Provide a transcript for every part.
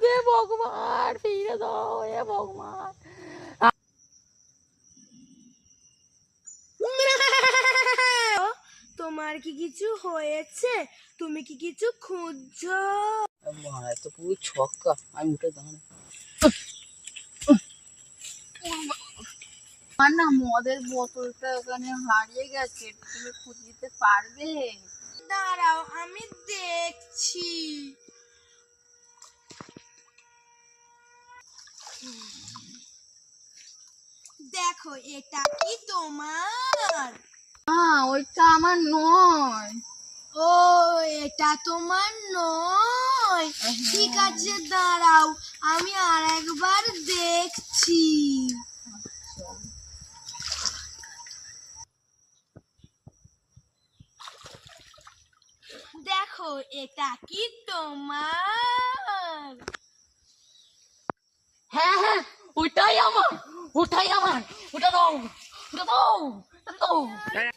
দে ভগবান, ফিরে দাও এ ভগবান। তোমার কি কিছু হয়েছে? তুমি কি কিছু খুঁজছো? মারা তো পুরো ছক্কা, আমি উঠে দাঁড়াই। আমার না মদের বোতলটা ওখানে হারিয়ে গেছে, তুমি খুঁজে দিতে পারবে? দাঁড়াও, আমি দেখছি। দেখো, এটা কি তোমার? না, ওইটা আমার নয়। ও, এটা তোমার নয়? ঠিক আছে, দাঁড়াও, আমি আর একবার দেখছি। দেখো, এটা কি তোমার? হ্যাঁ হ্যাঁ, ওইটাই আমার, ওটাই আমার, ওটা দাও, ওটা দাও, ওটা দাও।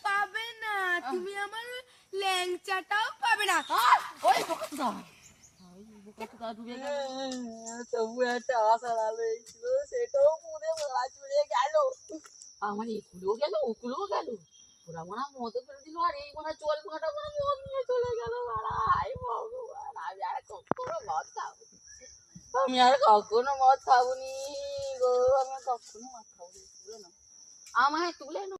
পাবে না, তুমি আমার ল্যাংচাটাও পাবে না। ওই বোকাটা, ওই বোকাটা ডুবে গেল। তবু একটা আশার আলো ছিল, সেটাও পুড়ে মাছ উড়ে গেল। আমার এগুলোও গেল, ওগুলোও গেল। ওরা মনে হয় মদে ফেলে দিল, আর এই মনে হয় জল ভাটা মনে মদ নিয়ে চলে গেল। আয় ভগবান, আমি আর কখনো মদ খাবো, আমি আর কখনো মদ খাবনি গো, আমি আর কখনো মদ খাবনি। তুলে নাও, আমায় তুলে নাও।